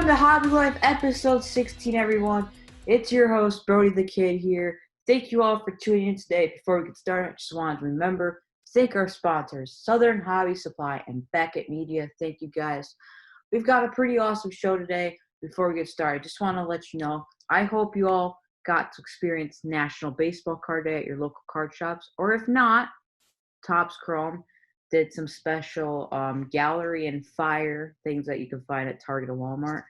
to Hobby Life episode 16, everyone. It's your host, Brody the Kid here. Thank you all for tuning in today. Before we get started, I just wanted to remember to thank our sponsors, Southern Hobby Supply and Beckett Media. Thank you guys. We've got a pretty awesome show today. Before we get started, just want to let you know, I hope you all got to experience National Baseball Card Day at your local card shops, or if not, Topps Chrome did some special gallery and fire things that you can find at Target and Walmart.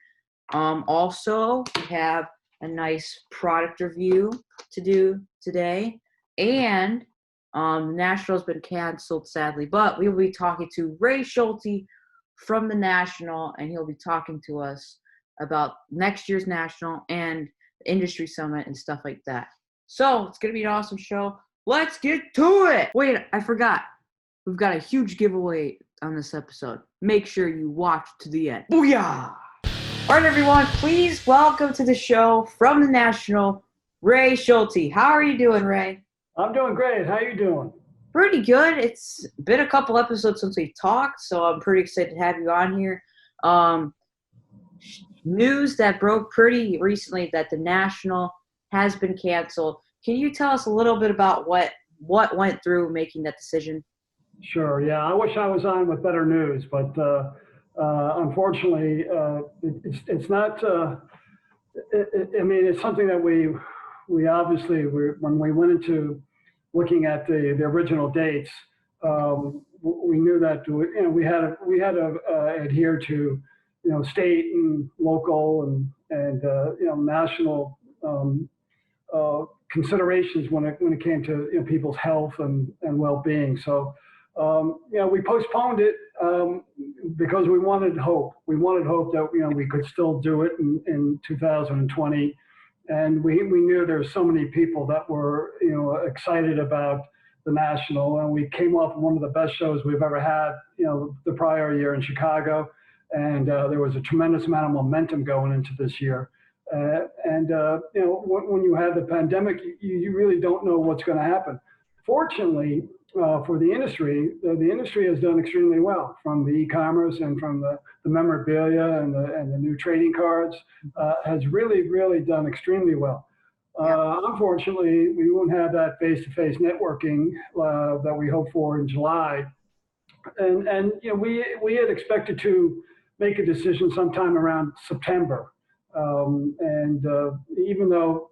Also, we have a nice product review to do today. And National's been canceled, sadly. But we will be talking to Ray Schulte from the National, and he'll be talking to us about next year's National and the Industry Summit and stuff like that. So, it's going to be an awesome show. Let's get to it! Wait, I forgot. We've got a huge giveaway on this episode. Make sure you watch to the end. Booyah! All right, everyone, please welcome to the show from the National, Ray Schulte. How are you doing, Ray? I'm doing great. How you doing? Pretty good. It's been a couple episodes since we talked, so I'm pretty excited to have you on here. News that broke pretty recently that the National has been canceled. Can you tell us a little bit about what went through making that decision? Sure. Yeah, I wish I was on with better news, but unfortunately, it's not. I mean, it's something that we obviously when we went into looking at the original dates, we knew that we had to adhere to state and local and national considerations when it came to people's health and well-being. So. We postponed it because we wanted hope. We wanted hope that we could still do it in 2020, and we knew there's so many people that were excited about the National, and we came off one of the best shows we've ever had the prior year in Chicago, and there was a tremendous amount of momentum going into this year. When you have the pandemic, you really don't know what's going to happen. Fortunately, for the industry has done extremely well, from the e-commerce and from the memorabilia and the new trading cards, has really done extremely well. Unfortunately, we won't have that face-to-face networking that we hope for in July. And we had expected to make a decision sometime around September. Even though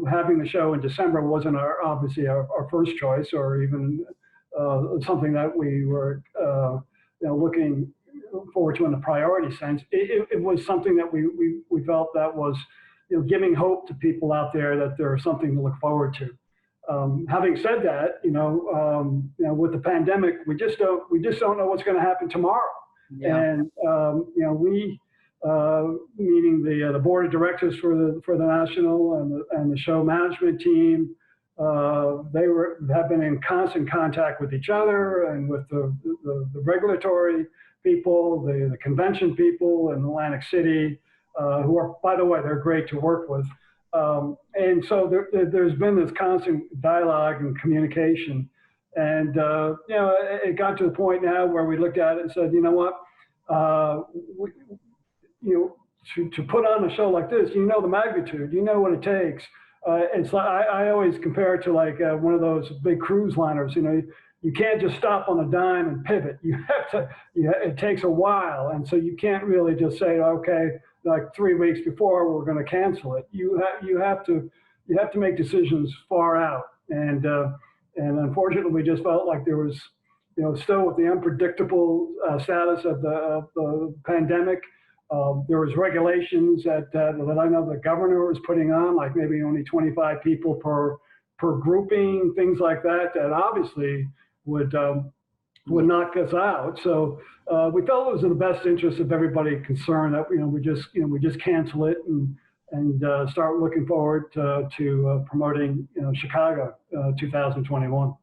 having the show in December wasn't obviously our first choice, or even something that we were looking forward to in a priority sense, it was something that we felt that was giving hope to people out there that there's something to look forward to. Having said that, with the pandemic, we just don't know what's going to happen tomorrow. Yeah. And we meaning the board of directors for the National and the show management team, have been in constant contact with each other and with the regulatory people, the convention people in Atlantic City, who are, by the way, they're great to work with. And so there's been this constant dialogue and communication. And, it got to the point now where we looked at it and said, you know what, to put on a show like this, the magnitude, what it takes. It's like I always compare it to like one of those big cruise liners. You can't just stop on a dime and pivot. You have to. It takes a while, and so you can't really just say, okay, like 3 weeks before we're going to cancel it. You have to make decisions far out, and unfortunately, we just felt like there was, still with the unpredictable status of the pandemic. There was regulations that I know the governor was putting on, like maybe only 25 people per grouping, things like that, that obviously would knock us out. So we felt it was in the best interest of everybody concerned that we just cancel it and start looking forward to promoting Chicago 2021.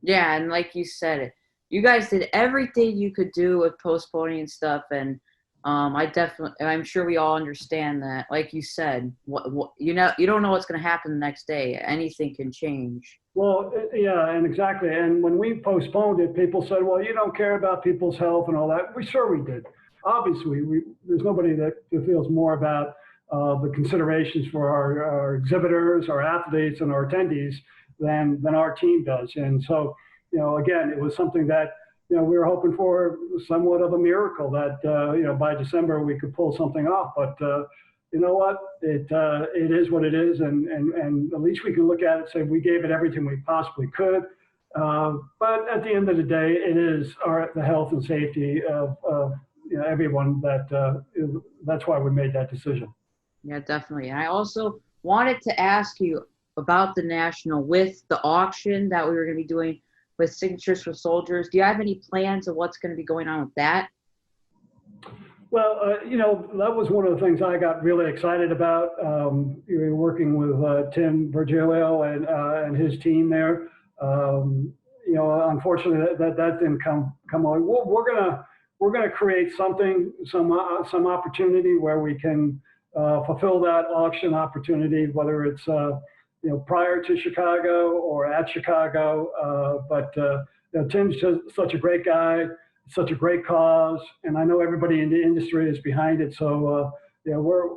Yeah, and like you said, you guys did everything you could do with postponing and stuff, and I'm sure we all understand that. Like you said, you don't know what's going to happen the next day. Anything can change. Well, yeah, and exactly. And when we postponed it, people said, "Well, you don't care about people's health and all that." We did. obviously, there's nobody that feels more about the considerations for our exhibitors, our athletes, and our attendees than our team does. And so, again, it was something that we were hoping for somewhat of a miracle that by December we could pull something off. But you know what? It is what it is, and at least we can look at it and say we gave it everything we possibly could. But at the end of the day, it is the health and safety of everyone that's why we made that decision. Yeah, definitely. And I also wanted to ask you about the National with the auction that we were going to be doing with Signatures for Soldiers. Do you have any plans of what's going to be going on with that? Well, that was one of the things I got really excited about. Working with Tim Virgilio and his team there. Unfortunately, that didn't come on. We're gonna create some opportunity where we can fulfill that auction opportunity, whether it's prior to Chicago or at Chicago. But Tim's just such a great guy, such a great cause, and I know everybody in the industry is behind it. So we're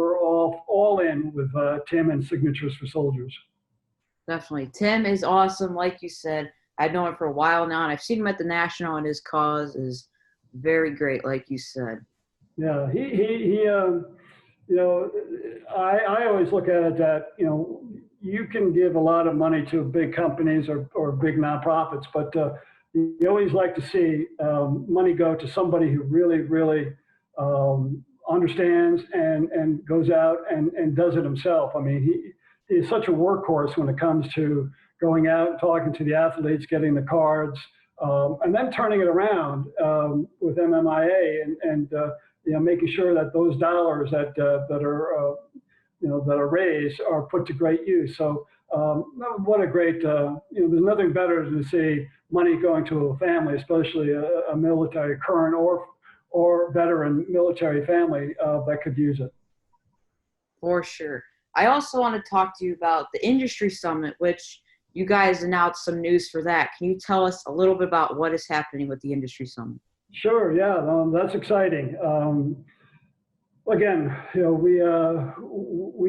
all in with Tim and Signatures for Soldiers. Definitely. Tim is awesome. Like you said, I've known him for a while now, and I've seen him at the National, and his cause is very great, like you said. Yeah, I always look at it that, you can give a lot of money to big companies or big nonprofits, but you always like to see money go to somebody who really, really understands and goes out and does it himself. I mean, he's such a workhorse when it comes to going out and talking to the athletes, getting the cards, and then turning it around with MMIA and making sure that those dollars that are raised are put to great use. So what a great, there's nothing better than to see money going to a family, especially a military current or veteran military family that could use it. For sure. I also want to talk to you about the Industry Summit, which you guys announced some news for that. Can you tell us a little bit about what is happening with the Industry Summit? Sure. Yeah, that's exciting. Again, we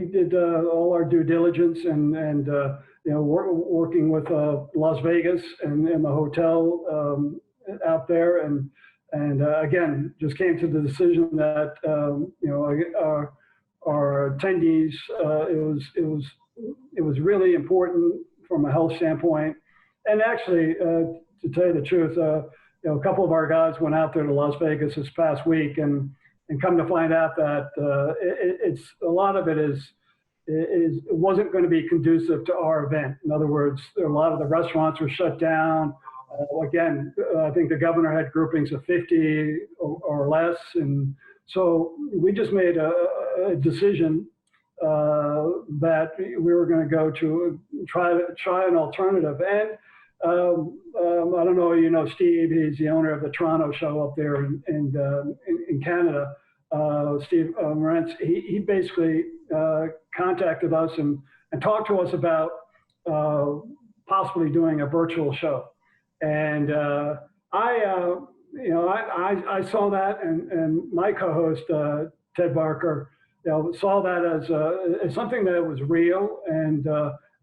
did all our due diligence and working with Las Vegas and the hotel out there, and again, just came to the decision that our attendees, it was really important from a health standpoint. And actually, to tell you the truth, a couple of our guys went out there to Las Vegas this past week and come to find out that it's a lot of it it wasn't going to be conducive to our event. In other words, a lot of the restaurants were shut down. Again, I think the governor had groupings of 50 or less, and so we just made a decision that we were going to go to try an alternative. And I don't know, Steve, he's the owner of the Toronto show up there in Canada. Steve Morenz, he basically contacted us and talked to us about possibly doing a virtual show. And I saw that, and my co-host Ted Barker, saw that as something that was real, and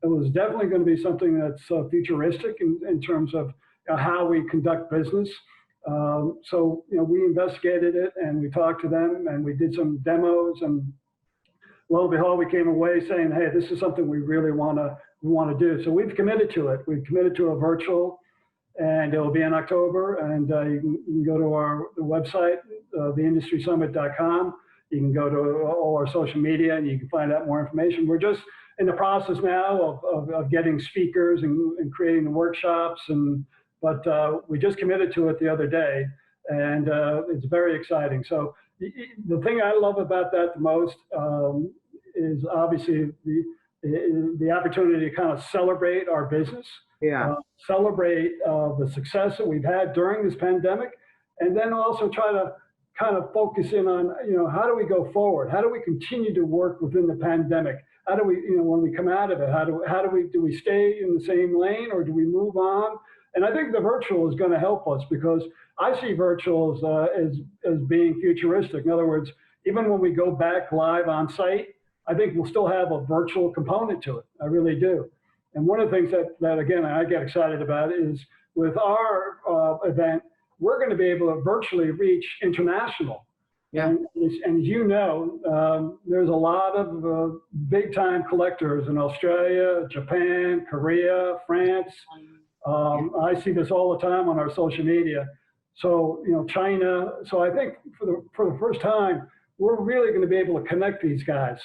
it was definitely going to be something that's futuristic in terms of how we conduct business. So we investigated it, and we talked to them, and we did some demos, and lo and behold, we came away saying, hey, this is something we really want to do. So we've committed to it. We've committed to a virtual, and it will be in October. And you can go to our website, theindustrysummit.com. You can go to all our social media, and you can find out more information. We're just in the process now of getting speakers and creating the workshops, but we just committed to it the other day, and it's very exciting. So the thing I love about that the most is obviously the opportunity to kind of celebrate our business, celebrate the success that we've had during this pandemic, and then also try to kind of focus in on, how do we go forward? How do we continue to work within the pandemic? How do we, when we come out of it, do we stay in the same lane, or do we move on? And I think the virtual is going to help us because I see virtual as being futuristic. In other words, even when we go back live on site, I think we'll still have a virtual component to it. I really do. And one of the things that again, I get excited about is with our event, we're going to be able to virtually reach international. Yeah. And you know, there's a lot of big time collectors in Australia, Japan, Korea, France. I see this all the time on our social media. So, you know, China. So I think for the first time, we're really going to be able to connect these guys.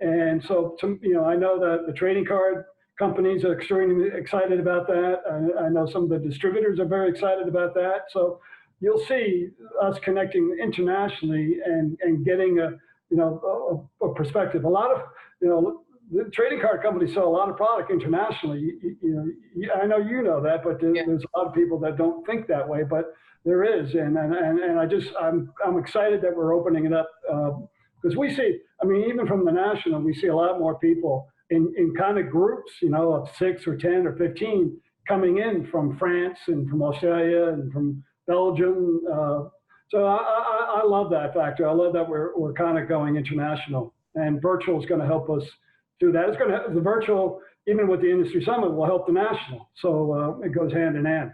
And so, you know, I know that the trading card companies are extremely excited about that. I know some of the distributors are very excited about that. So you'll see us connecting internationally and getting a perspective. A lot of, you know, the trading card companies sell a lot of product internationally. I know you know that, but there's a lot of people that don't think that way, but there is. And I'm excited that we're opening it up because we see, I mean, even from the national, we see a lot more people in kind of groups, you know, of 6 or 10 or 15 coming in from France and from Australia and from Belgium. So I love that factor. I love that we're kind of going international, and virtual is going to help us do that. It's going to, the virtual, even with the industry summit, will help the national. So it goes hand in hand.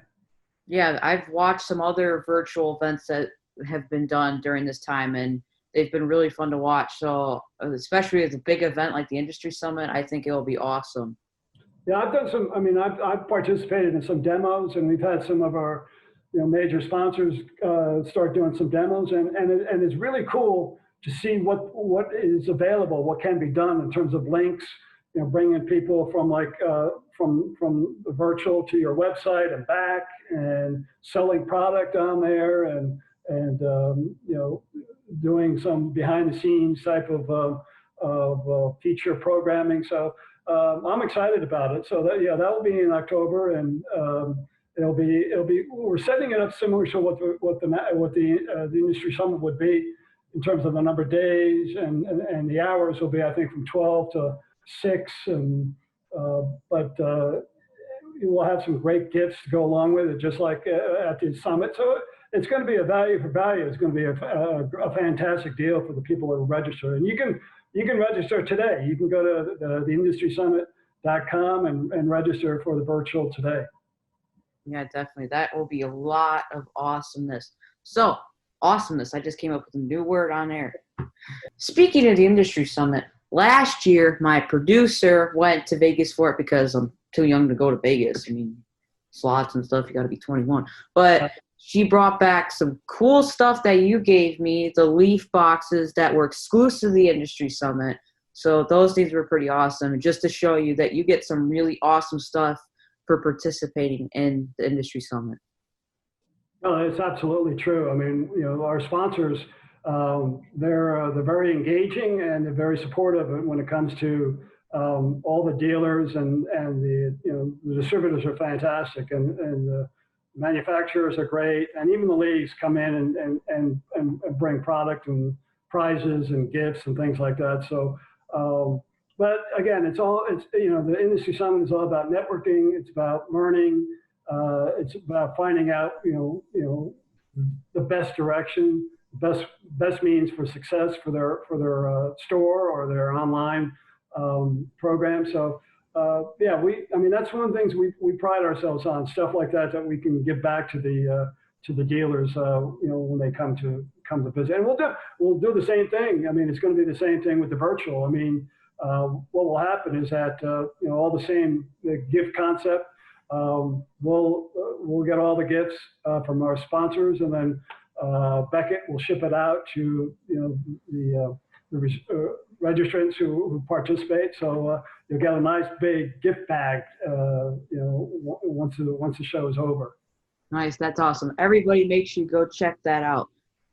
Yeah, I've watched some other virtual events that have been done during this time, and they've been really fun to watch. So especially as a big event like the industry summit, I think it'll be awesome. Yeah, I've done some, I mean, I've participated in some demos, and we've had some of our, you know, major sponsors start doing some demos, and it's really cool to see what is available, what can be done in terms of links, you know, bringing people from like from the virtual to your website and back, and selling product on there, and you know, doing some behind the scenes type of feature programming. So I'm excited about it. So that will be in October, and it'll be we're setting it up similar to what the industry summit would be in terms of the number of days, and the hours will be, I think, from 12 to 6, and but we'll have some great gifts to go along with it, just like at the summit. So it's going to be a value for value. It's going to be a fantastic deal for the people that will register, and you can register today. You can go to the industrysummit.com and register for the virtual today. Yeah, definitely. That will be a lot of awesomeness. So, awesomeness. I just came up with a new word on air. Speaking of the industry summit, last year my producer went to Vegas for it because I'm too young to go to Vegas. I mean, slots and stuff, you got to be 21. But she brought back some cool stuff that you gave me, the leaf boxes that were exclusive to the industry summit. So those things were pretty awesome. Just to show you that you get some really awesome stuff for participating in the industry summit. No, it's absolutely true. I mean, you know, our sponsors, they're very engaging, and they're very supportive when it comes to all the dealers, and the, you know, the distributors are fantastic, and the manufacturers are great, and even the leagues come in and bring product and prizes and gifts and things like that. So, but again, it's you know, the industry summit is all about networking. It's about learning. It's about finding out, you know, the best direction, best means for success for their store or their online program. So yeah, I mean, that's one of the things we pride ourselves on, stuff like that we can give back to the dealers, you know, when they come to visit. And we'll do the same thing. I mean, it's going to be the same thing with the virtual. I mean, what will happen is that you know, all the gift concept. We'll get all the gifts from our sponsors, and then Beckett will ship it out to, you know, the registrants who participate. So you'll get a nice big gift bag, you know, once the show is over. Nice, that's awesome. Everybody, make sure you go check that out.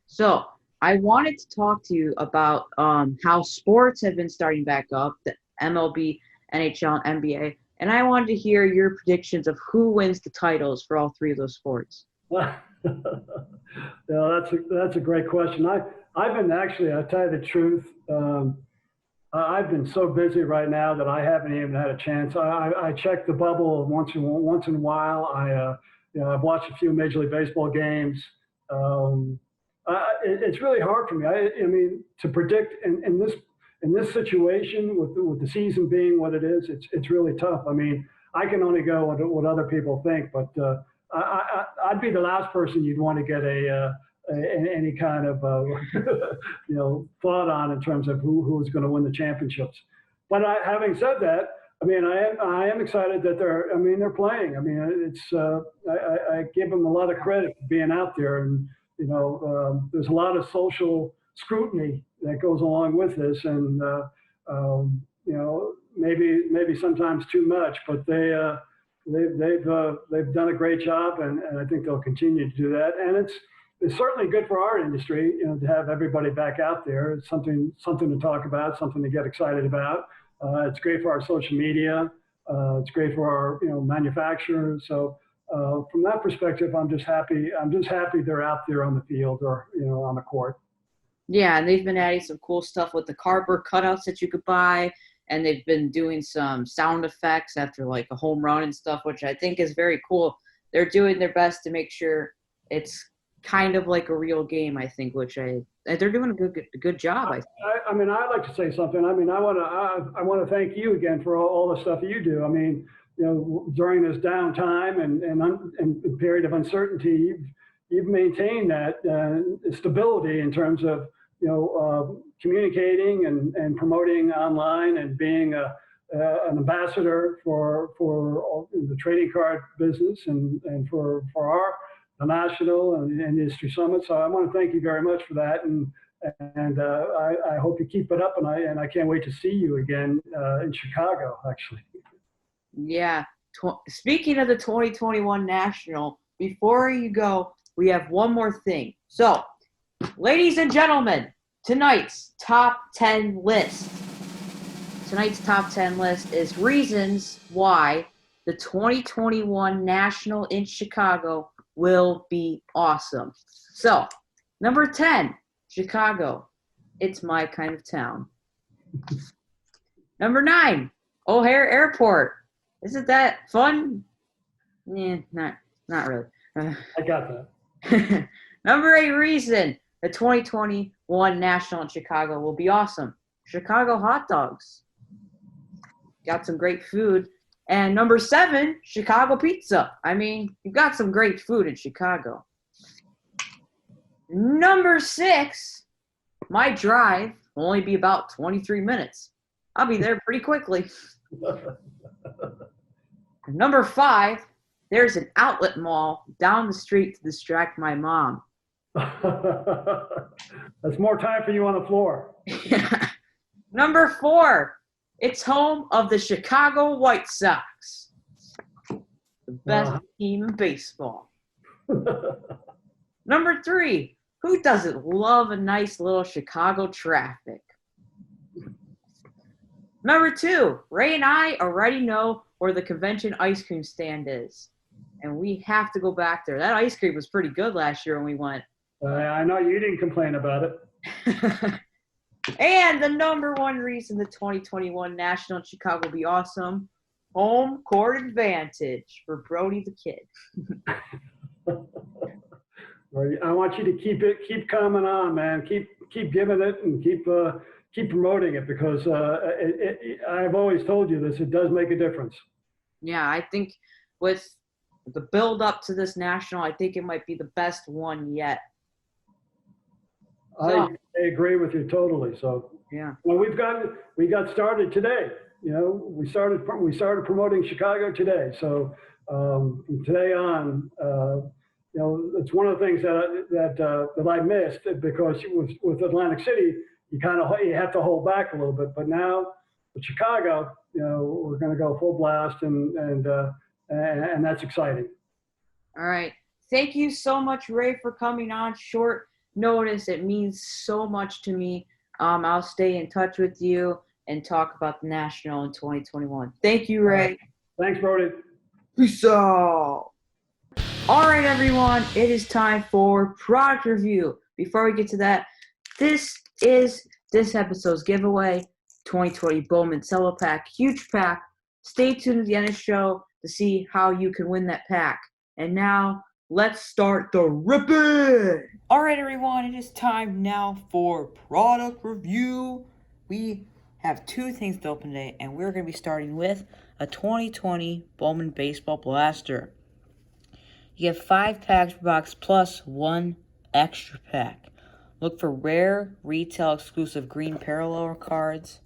So I wanted to talk to you about how sports have been starting back up, the MLB, NHL, and NBA. And I wanted to hear your predictions of who wins the titles for all three of those sports. Yeah, that's a great question. I've been actually, I'll tell you the truth, I've been so busy right now that I haven't even had a chance. I check the bubble once in a while. I've watched a few Major League Baseball games. It's really hard for me. I mean, to predict in this situation with the season being what it is, it's really tough. I mean, I can only go with what other people think, but I'd be the last person you'd want to get any kind of thought on in terms of who's going to win the championships. But having said that, I mean, I am excited that they're playing. I mean, I give them a lot of credit for being out there, and there's a lot of social scrutiny that goes along with this, and maybe sometimes too much, but they've done a great job, and I think they'll continue to do that. And it's certainly good for our industry, to have everybody back out there. It's something to talk about, something to get excited about. It's great for our social media. It's great for our manufacturers. So from that perspective, I'm just happy they're out there on the field or on the court. Yeah, and they've been adding some cool stuff with the cardboard cutouts that you could buy, and they've been doing some sound effects after like a home run and stuff, which I think is very cool. They're doing their best to make sure it's kind of like a real game, I think, which they're doing a good job. I mean, I'd like to say something. I mean, I want to thank you again for all the stuff that you do. I mean, during this downtime and period of uncertainty, you've maintained that stability in terms of communicating and promoting online and being an ambassador for the trading card business and for the national and industry summit. So I want to thank you very much for that, and I hope you keep it up, and I can't wait to see you again in Chicago, actually. Yeah. Speaking of the 2021 National, before you go, we have one more thing. So, ladies and gentlemen, tonight's top 10 list. Tonight's top 10 list is reasons why the 2021 National in Chicago will be awesome. So, number 10, Chicago. It's my kind of town. Number 9, O'Hare Airport. Isn't that fun? Yeah, not really. I got that. Number 8 reason the 2021 National in Chicago will be awesome. Chicago hot dogs. Got some great food. And number 7, Chicago pizza. I mean, you've got some great food in Chicago. Number 6, my drive will only be about 23 minutes. I'll be there pretty quickly. Number 5, there's an outlet mall down the street to distract my mom. That's more time for you on the floor. Number 4, it's home of the Chicago White Sox, the best team in baseball. Number 3, who doesn't love a nice little Chicago traffic? Number 2, Ray and I already know where the convention ice cream stand is, and we have to go back there. That ice cream was pretty good last year when we went. I know you didn't complain about it. And the number 1 reason the 2021 National in Chicago will be awesome, home court advantage for Brody the Kid. I want you to keep coming on, man. Keep giving it and keep promoting it, because I've always told you this. It does make a difference. Yeah, I think with the build up to this National, I think it might be the best one yet. I agree with you totally. So yeah, well, we got started today. We started promoting Chicago today. So from today on, it's one of the things that I missed, because with Atlantic City, you have to hold back a little bit. But now with Chicago, we're going to go full blast, and that's exciting. All right. Thank you so much, Ray, for coming on short notice. It means so much to me. I'll stay in touch with you and talk about the National in 2021. Thank you, Ray. Thanks, Brody. Peace out. All right, everyone. It is time for product review. Before we get to that, this is this episode's giveaway, 2020 Bowman cello pack, huge pack. Stay tuned to the end of the show to see how you can win that pack. And now, let's start the ripping! Alright everyone, it is time now for product review. We have two things to open today, and we're going to be starting with a 2020 Bowman Baseball Blaster. You get 5 packs per box plus 1 extra pack. Look for rare, retail exclusive green parallel cards.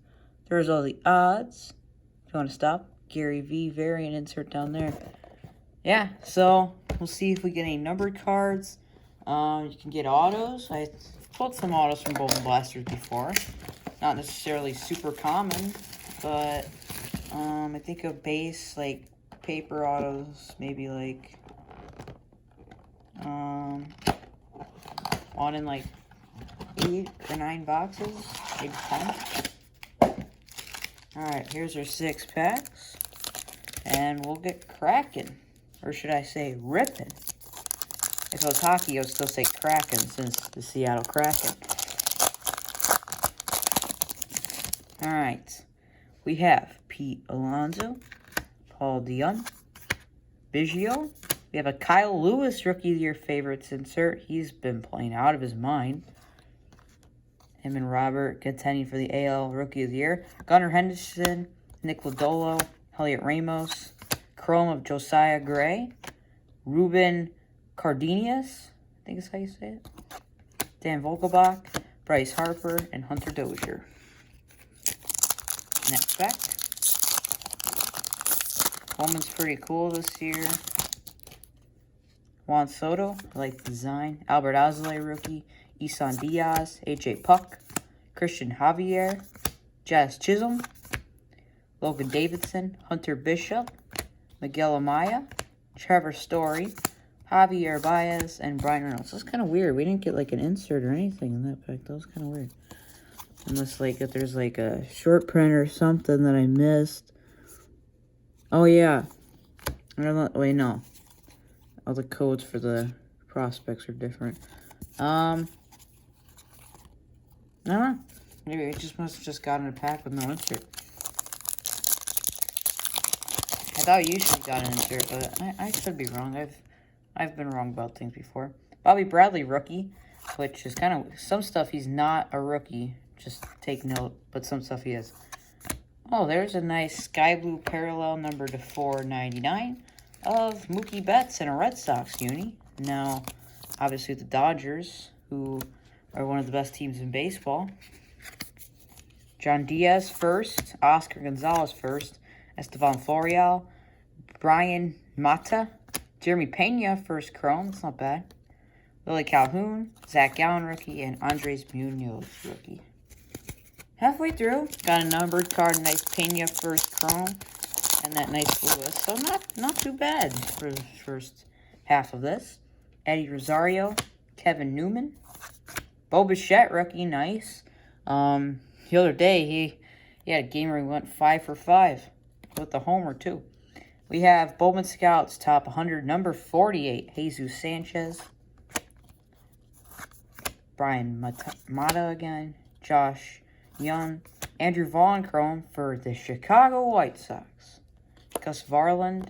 There's all the odds. If you want to stop, Gary V variant insert down there. Yeah, so we'll see if we get any numbered cards. You can get autos. I pulled some autos from Bowman Blasters before. Not necessarily super common, but I think a base, like paper autos, maybe like one in like 8 or 9 boxes, maybe 10. Alright, here's our 6 packs, and we'll get cracking, or should I say ripping. If it was hockey, I would still say Kraken, since the Seattle Kraken. Alright, we have Pete Alonso, Paul DeYoung, Biggio. We have a Kyle Lewis Rookie of the Year favorites insert. He's been playing out of his mind. Him and Robert contending for the AL Rookie of the Year. Gunnar Henderson, Nick Lodolo, Elliot Ramos, Chrome of Josiah Gray, Ruben Cardenas, I think is how you say it, Dan Vogelbach, Bryce Harper, and Hunter Dozier. Next pack. Bowman's pretty cool this year. Juan Soto, I like the design. Albert Alzolay rookie. Isan Diaz, AJ Puck, Christian Javier, Jazz Chisholm, Logan Davidson, Hunter Bishop, Miguel Amaya, Trevor Story, Javier Baez, and Brian Reynolds. That's kind of weird. We didn't get like an insert or anything in that pack. That was kind of weird. Unless like if there's like a short print or something that I missed. Oh yeah. I don't know. Wait, no. All the codes for the prospects are different. I don't know. Maybe it just must have just gotten a pack with no insert. I thought you usually got an insert, but I could be wrong. I've been wrong about things before. Bobby Bradley rookie, which is kind of some stuff he's not a rookie. Just take note, but some stuff he is. Oh, there's a nice sky blue parallel number to 499 of Mookie Betts in a Red Sox uni. Now, obviously the Dodgers, who are one of the best teams in baseball. John Diaz first, Oscar Gonzalez first, Estevan Florial, Brian Mata, Jeremy Pena first chrome, that's not bad. Lily Calhoun, Zach Gallen rookie, and Andres Munoz rookie. Halfway through, got a numbered card, nice Pena first chrome, and that nice Lewis. So not too bad for the first half of this. Eddie Rosario, Kevin Newman, Bo Bichette rookie, nice. The other day he had a game where he went 5 for 5 with the homer too. We have Bowman Scouts top 100, number 48, Jesus Sanchez, Brian Mata again, Josh Young, Andrew Vaughn chrome for the Chicago White Sox, Gus Varland,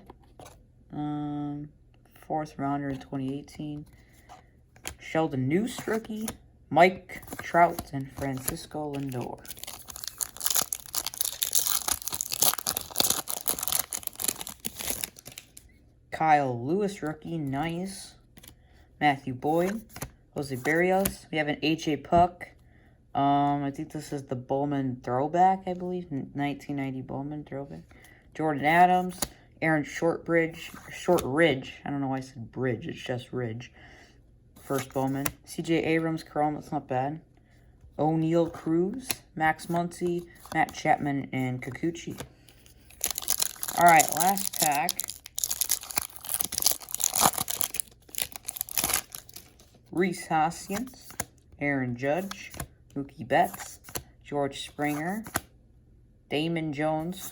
4th rounder in 2018, Sheldon Noose rookie, Mike Trout, and Francisco Lindor. Kyle Lewis rookie, nice. Matthew Boyd, Jose Barrios. We have an AJ Puck. I think this is the Bowman throwback, I believe. 1990 Bowman throwback. Jordan Adams, Aaron Shortridge. I don't know why I said bridge. It's just Ridge. First Bowman. CJ Abrams chrome. That's not bad. O'Neal Cruz, Max Muncy, Matt Chapman, and Kikuchi. All right, last pack. Reese Hoskins, Aaron Judge, Mookie Betts, George Springer, Damon Jones.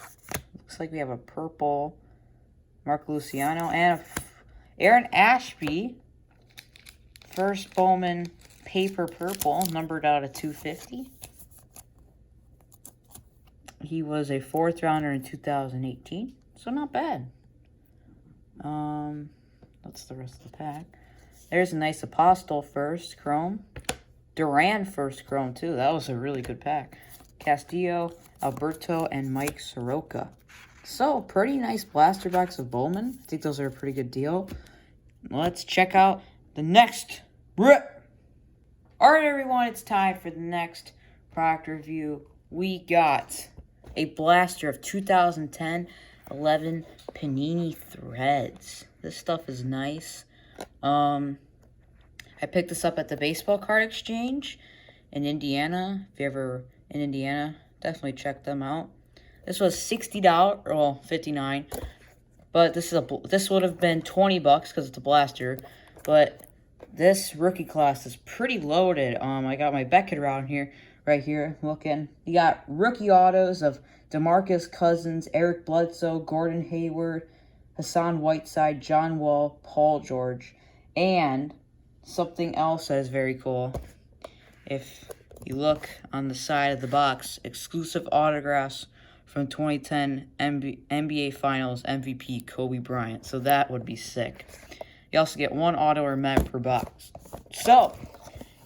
Looks like we have a purple Mark Luciano, and Aaron Ashby. First Bowman paper purple, numbered out of 250. He was a 4th rounder in 2018, so not bad. Let's What's the rest of the pack? There's a nice Apostle first chrome. Duran first chrome, too. That was a really good pack. Castillo, Alberto, and Mike Soroka. So, pretty nice blaster box of Bowman. I think those are a pretty good deal. Let's check out the next rip. Alright, everyone, it's time for the next product review. We got a blaster of 2010 11 Panini Threads. This stuff is nice. I picked this up at the Baseball Card Exchange in Indiana. If you're ever in Indiana, definitely check them out. This was $60, well, $59. But this would have been $20 because it's a blaster. But this rookie class is pretty loaded. I got my Beckett around here, right here, looking. You got rookie autos of DeMarcus Cousins, Eric Bledsoe, Gordon Hayward, Hassan Whiteside, John Wall, Paul George, and something else that is very cool. If you look on the side of the box, exclusive autographs from 2010 NBA Finals MVP Kobe Bryant. So that would be sick. You also get 1 auto or mem per box. So,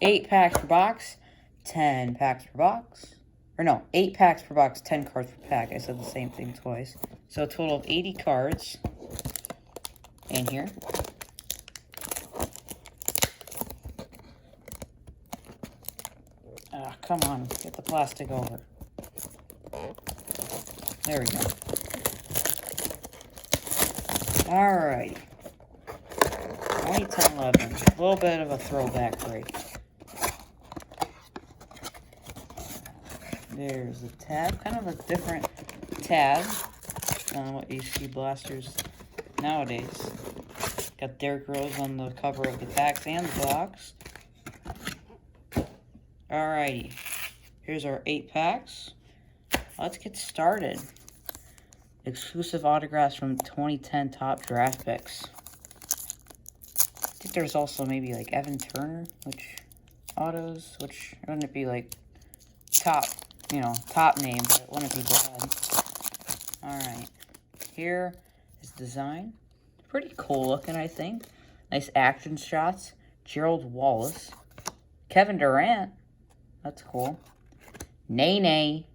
8 packs per box, 10 packs per box. Or no, 8 packs per box, 10 cards per pack. I said the same thing twice. So a total of 80 cards in here. Ah, come on, get the plastic over. There we go. Alrighty. 2010-11. A little bit of a throwback break. There's the tab. Kind of a different tab than what you see blasters nowadays. Got Derrick Rose on the cover of the packs and the box. Alrighty. Here's our 8 packs. Let's get started. Exclusive autographs from 2010 top draft picks. I think there's also maybe like Evan Turner, which autos, which wouldn't it be like top, top name, but it wouldn't be bad. Alright. Here is design. Pretty cool looking, I think. Nice action shots. Gerald Wallace. Kevin Durant. That's cool. Nene.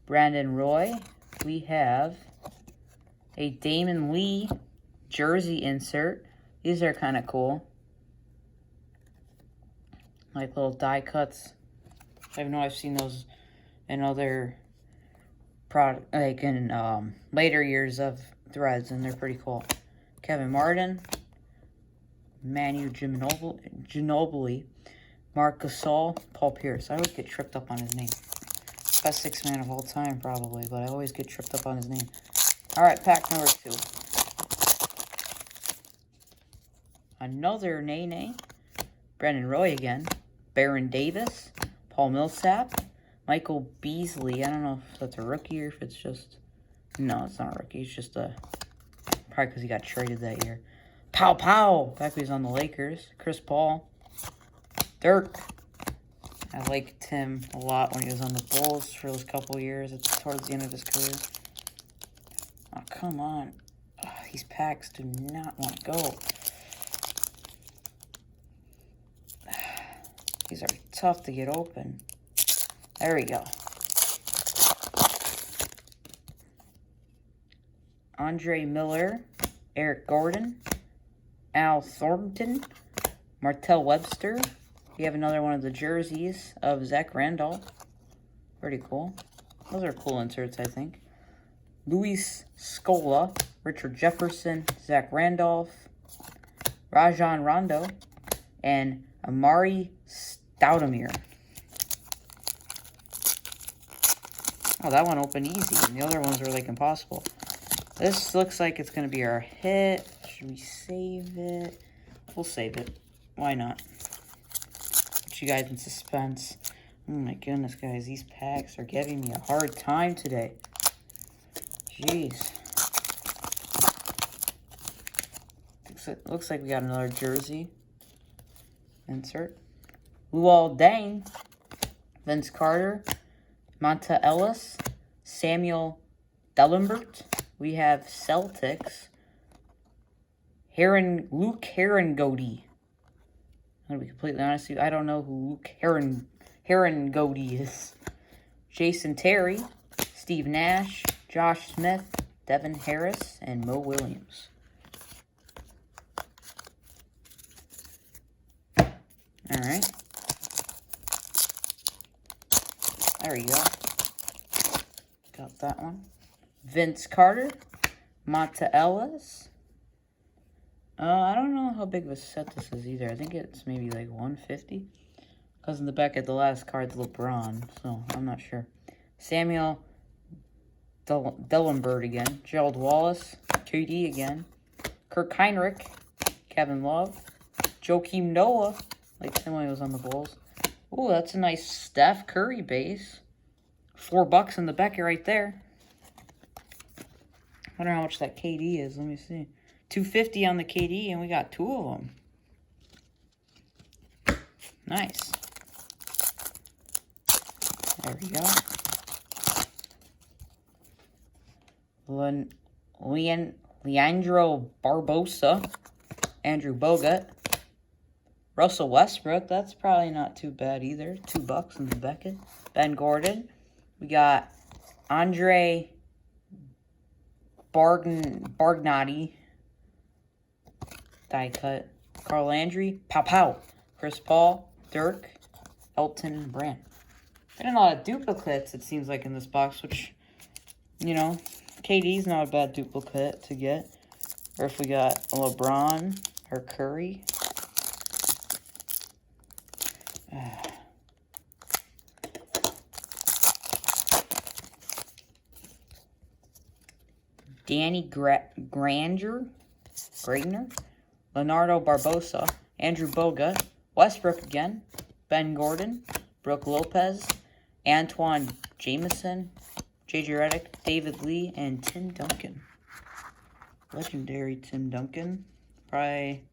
Brandon Roy. We have a Damon Lee jersey insert. These are kind of cool. Like little die cuts. I know I've seen those in other product, like in later years of Threads, and they're pretty cool. Kevin Martin, Manu Ginobili, Marc Gasol, Paul Pierce. I always get tripped up on his name. Best 6 man of all time, probably, but I always get tripped up on his name. Alright, pack number 2. Another Nene. Brandon Roy again. Baron Davis. Paul Millsap. Michael Beasley. I don't know if that's a rookie or if it's just... No, it's not a rookie. It's just a... Probably because he got traded that year. Pow Pow! Back when he was on the Lakers. Chris Paul. Dirk. I liked him a lot when he was on the Bulls for those couple years. It's towards the end of his career. Oh, come on. Oh, these packs do not want to go. These are tough to get open. There we go. Andre Miller, Eric Gordon, Al Thornton, Martell Webster. We have another one of the jerseys of Zach Randolph. Pretty cool. Those are cool inserts, I think. Luis Scola, Richard Jefferson, Zach Randolph, Rajon Rondo, and Amari Stoudemire. Oh, that one opened easy, and the other ones were like impossible. This looks like it's going to be our hit. Should we save it? We'll save it. Why not? Put you guys in suspense. Oh my goodness, guys. These packs are giving me a hard time today. Jeez. Looks like we got another jersey insert. Luol Deng, Vince Carter, Monta Ellis, Samuel Dellenbert. We have Celtics, Luke Herringody. I'm going to be completely honest with you, I don't know who Luke Herringody is. Jason Terry, Steve Nash, Josh Smith, Devin Harris, and Mo Williams. Alright. There you go. Got that one. Vince Carter, Monta Ellis. I don't know how big of a set this is either. I think it's maybe like 150. Because in the back at the last card's LeBron, so I'm not sure. Samuel Dellenberg again. Gerald Wallace, KD again. Kirk Heinrich, Kevin Love. Joakim Noah, like him when he was on the Bulls. Ooh, that's a nice Steph Curry base. $4 in the Beckett right there. I wonder how much that KD is. Let me see. $250 on the KD, and we got 2 of them. Nice. There we go. Leandro Barbosa. Andrew Bogut. Russell Westbrook. That's probably not too bad either. $2 in the Beckett. Ben Gordon. We got Andre Bargnati. Die cut. Carl Landry. Pow. Chris Paul. Dirk. Elton Brand. Getting a lot of duplicates, it seems like, in this box, which, you know, KD's not a bad duplicate to get. Or if we got a LeBron or Curry. Danny Granger, Leonardo Barbosa, Andrew Bogut, Westbrook again, Ben Gordon, Brooke Lopez, Antoine Jameson, J.J. Redick, David Lee, and Tim Duncan. Legendary Tim Duncan. Probably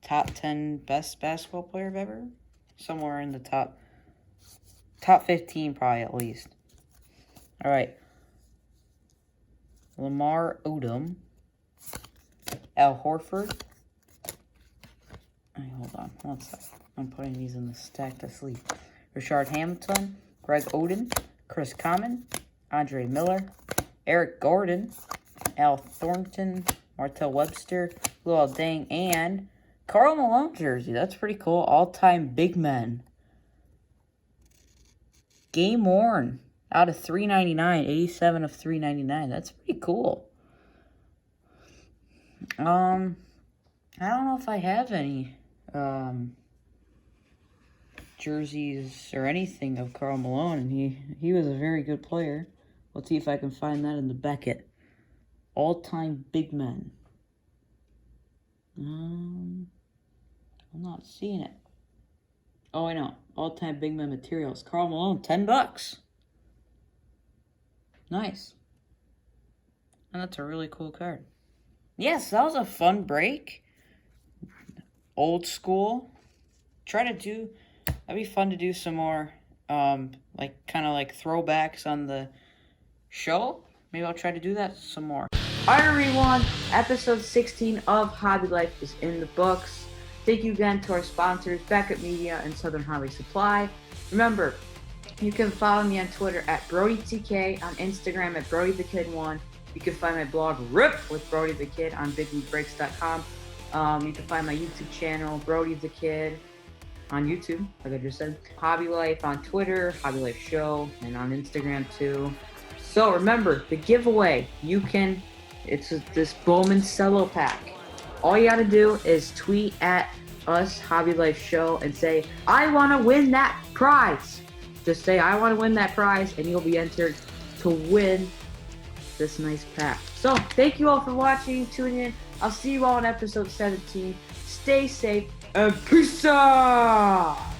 top 10 best basketball player of ever. Somewhere in the top 15 probably at least. All right. Lamar Odom. Al Horford. Hey, hold on. 1 second. I'm putting these in the stack to sleep. Rashard Hamilton. Greg Oden. Chris Common. Andre Miller. Eric Gordon. Al Thornton. Martell Webster. Luol Deng. And Karl Malone jersey. That's pretty cool. All-time big men. Game worn. Out of 399. 87 of 399. That's pretty cool. I don't know if I have any jerseys or anything of Karl Malone, and he was a very good player. Let's see if I can find that in the Beckett. All-time big men. I'm not seeing it. Oh, I know. All-time big men materials. Karl Malone, $10. Nice. And that's a really cool card. Yes, that was a fun break. Old school. That'd be fun to do some more, kind of like throwbacks on the show. Maybe I'll try to do that some more. Alright, everyone. Episode 16 of Hobby Life is in the books. Thank you again to our sponsors, Beckett Media and Southern Hobby Supply. Remember, you can follow me on Twitter at BrodyTK, on Instagram at BrodyTheKid1. You can find my blog, RIP with Brody the Kid, on BigLeagueBreaks.com. You can find my YouTube channel, Brody the Kid, on YouTube, like I just said. Hobby Life on Twitter, HOBBYLifeShow, and on Instagram too. So remember, the giveaway, it's this Bowman cello pack. All you gotta do is tweet at us, HOBBYLifeShow, and say, I want to win that prize. Just say, I want to win that prize, and you'll be entered to win this nice pack. So, thank you all for watching, tuning in. I'll see you all in episode 17. Stay safe, and peace out!